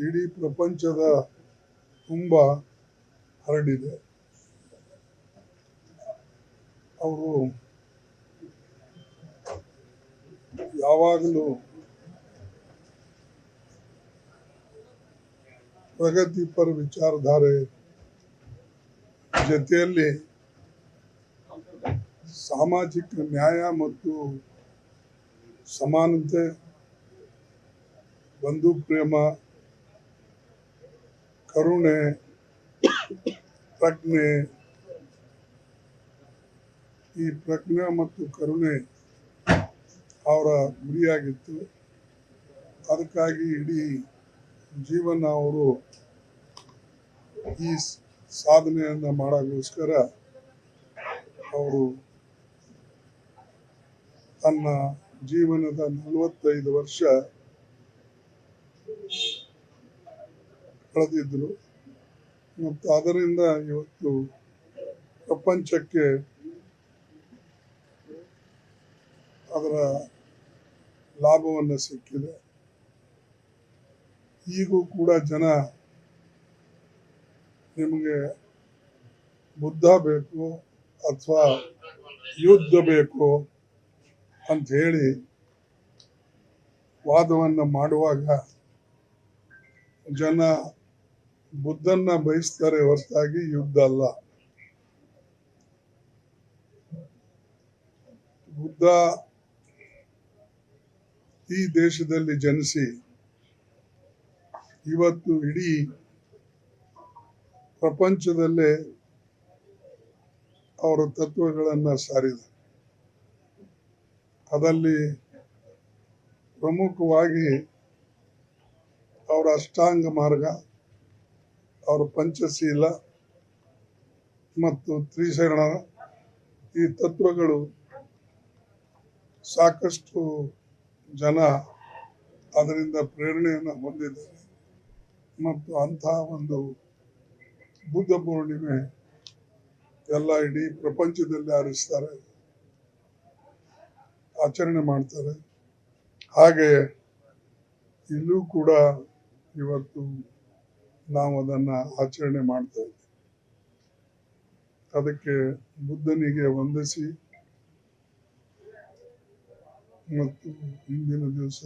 ಇಡೀ ಪ್ರಪಂಚದ ತುಂಬ ಹರಡಿದೆ. ಅವರು ಯಾವಾಗಲೂ ಪ್ರಗತಿಪರ ವಿಚಾರಧಾರೆ ಜೊತೆಯಲ್ಲಿ ಸಾಮಾಜಿಕ ನ್ಯಾಯ ಮತ್ತು ಸಮಾನತೆ, ಬಂಧು ಪ್ರೇಮ, ಕರುಣೆ, ಪ್ರಜ್ಞೆ, ಈ ಪ್ರಜ್ಞೆ ಮತ್ತು ಕರುಣೆ ಅವರ ಗುರಿಯಾಗಿತ್ತು. ಅದಕ್ಕಾಗಿ ಇಡೀ ಜೀವನ ಅವರು ಈ ಸಾಧನೆಯನ್ನು ಮಾಡೋಕ್ಕೋಸ್ಕರ ಅವರು ತನ್ನ ಜೀವನದ 45 ವರ್ಷ ಕಳೆದಿದ್ದರು ಮತ್ತು ಅದರಿಂದ ಇವತ್ತು ಪ್ರಪಂಚಕ್ಕೆ ಅದರ ಲಾಭವನ್ನು ಸಿಕ್ಕಿದೆ. ಈಗೂ ಕೂಡ ಜನ ನಿಮಗೆ ಬುದ್ಧ ಬೇಕು ಅಥವಾ ಯುದ್ಧ ಬೇಕು ಅಂತ ಹೇಳಿ ವಾದವನ್ನು ಮಾಡುವಾಗ ಜನ ಬುದ್ಧನ್ನ ಬಯಸ್ತಾರೆ ಹೊರತಾಗಿ ಯುದ್ಧ ಅಲ್ಲ. ಬುದ್ಧ ಈ ದೇಶದಲ್ಲಿ ಜನಿಸಿ ಇವತ್ತು ಇಡೀ ಪ್ರಪಂಚದಲ್ಲೇ ಅವರ ತತ್ವಗಳನ್ನು ಸಾರಿದ. ಅದರಲ್ಲಿ ಪ್ರಮುಖವಾಗಿ ಅವರ ಅಷ್ಟಾಂಗ ಮಾರ್ಗ, ಅವರ ಪಂಚಶೀಲ ಮತ್ತು ತ್ರಿಶರಣ, ಈ ತತ್ವಗಳು ಸಾಕಷ್ಟು ಜನ ಅದರಿಂದ ಪ್ರೇರಣೆಯನ್ನು ಹೊಂದಿದ್ದಾರೆ. ಮತ್ತು ಅಂತಹ ಒಂದು ಬುದ್ಧ ಪೂರ್ಣಿಮೆ ಎಲ್ಲ ಇಡೀ ಪ್ರಪಂಚದಲ್ಲಿ ಆಚರಣೆ ಮಾಡ್ತಾರೆ. ಹಾಗೆ ಇಲ್ಲೂ ಕೂಡ ಇವತ್ತು ನಾವು ಅದನ್ನು ಆಚರಣೆ ಮಾಡ್ತಾ ಇದ್ದೀವಿ. ಅದಕ್ಕೆ ಬುದ್ಧನಿಗೆ ವಂದಿಸಿ ಮತ್ತು ಹಿಂದಿನ ದಿವಸ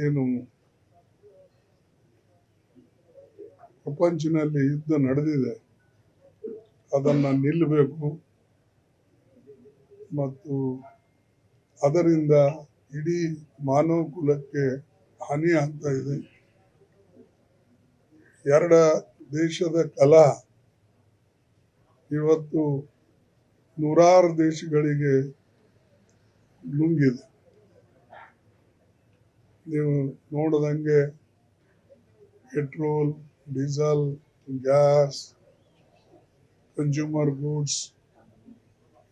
ಏನು ಪ್ರಪಂಚದಲ್ಲಿ ಯುದ್ಧ ನಡೆದಿದೆ ಅದನ್ನು ನಿಲ್ಲಬೇಕು ಮತ್ತು ಅದರಿಂದ ಇಡೀ ಮಾನವ ಕುಲಕ್ಕೆ ಹಾನಿ ಆಗ್ತಾ ಇದೆ. ಎರಡ ದೇಶದ ಕಲಹ ಇವತ್ತು ನೂರಾರು ದೇಶಗಳಿಗೆ ನುಂಗಿದೆ. ನೀವು ನೋಡದಂಗೆ petrol, diesel, gas, consumer goods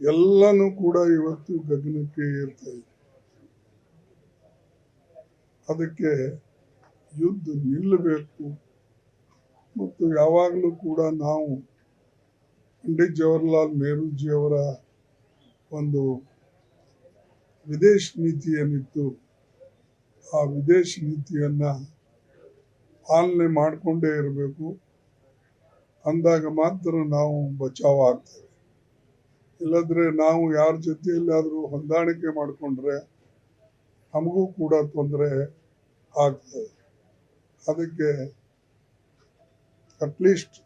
ಎಲ್ಲನೂ ಕೂಡ ಇವತ್ತು ಗಗನಕ್ಕೆ ಏರ್ತಾ ಇದೆ. ಅದಕ್ಕೆ ಯುದ್ಧ ನಿಲ್ಲಬೇಕು ಮತ್ತು ಯಾವಾಗಲೂ ಕೂಡ ನಾವು ಪಂಡಿತ್ ಜವಾಹರ್ಲಾಲ್ ನೆಹರೂಜಿಯವರ ಒಂದು ವಿದೇಶ ನೀತಿ ಏನಿತ್ತು ಆ ವಿದೇಶ ನೀತಿಯನ್ನು ಪಾಲನೆ ಮಾಡಿಕೊಂಡೇ ಇರಬೇಕು. ಅಂದಾಗ ಮಾತ್ರ ನಾವು ಬಚಾವ್ ಆಗ್ತೇವೆ. ಇಲ್ಲದ್ರೆ ನಾವು ಯಾರ ಜೊತೆಯಲ್ಲಾದರೂ ಹೊಂದಾಣಿಕೆ ಮಾಡಿಕೊಂಡ್ರೆ ನಮಗೂ ಕೂಡ ತೊಂದರೆ ಆಗ್ತದೆ. ಅದಕ್ಕೆ ಅಟ್ಲೀಸ್ಟ್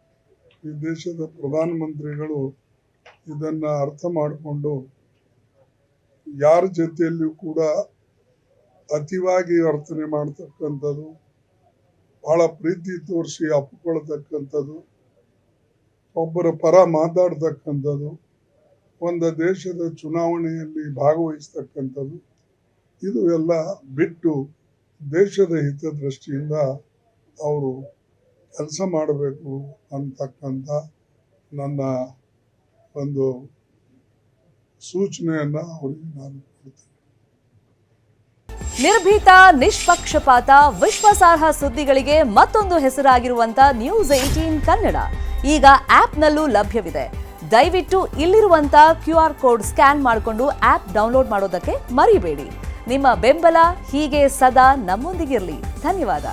ಈ ದೇಶದ ಪ್ರಧಾನಮಂತ್ರಿಗಳು ಇದನ್ನು ಅರ್ಥ ಮಾಡಿಕೊಂಡು ಯಾರ ಜೊತೆಯಲ್ಲೂ ಕೂಡ ಅತಿವಾಗಿ ವರ್ತನೆ ಮಾಡ್ತಕ್ಕಂಥದ್ದು, ಬಹಳ ಪ್ರೀತಿ ತೋರಿಸಿ ಅಪ್ಪಿಕೊಳ್ತಕ್ಕಂಥದ್ದು, ಒಬ್ಬರ ಪರ ಮಾತಾಡ್ತಕ್ಕಂಥದ್ದು, ಒಂದು ದೇಶದ ಚುನಾವಣೆಯಲ್ಲಿ ಭಾಗವಹಿಸ್ತಕ್ಕಂಥದ್ದು, ಇದು ಎಲ್ಲ ಬಿಟ್ಟು ದೇಶದ ಹಿತದೃಷ್ಟಿಯಿಂದ ಅವರು ಕೆಲಸ ಮಾಡಬೇಕು ಅಂತಕ್ಕಂಥ ನನ್ನ ಒಂದು ಸೂಚನೆಯನ್ನು ಅವರಿಗೆ ನಾನು ಕೊಡ್ತೇನೆ. ನಿರ್ಭೀತ, ನಿಷ್ಪಕ್ಷಪಾತ, ವಿಶ್ವಾಸಾರ್ಹ ಸುದ್ದಿಗಳಿಗೆ ಮತ್ತೊಂದು ಹೆಸರಾಗಿರುವಂತ News18 ಕನ್ನಡ ಈಗ ಆಪ್ನಲ್ಲೂ ಲಭ್ಯವಿದೆ. ದಯವಿಟ್ಟು ಇಲ್ಲಿರುವಂತ QR ಕೋಡ್ ಸ್ಕ್ಯಾನ್ ಮಾಡಿಕೊಂಡು ಆಪ್ ಡೌನ್ಲೋಡ್ ಮಾಡೋದಕ್ಕೆ ಮರಿಬೇಡಿ. ನಿಮ್ಮ ಬೆಂಬಲ ಹೀಗೆ ಸದಾ ನಮ್ಮೊಂದಿಗಿರಲಿ. ಧನ್ಯವಾದ.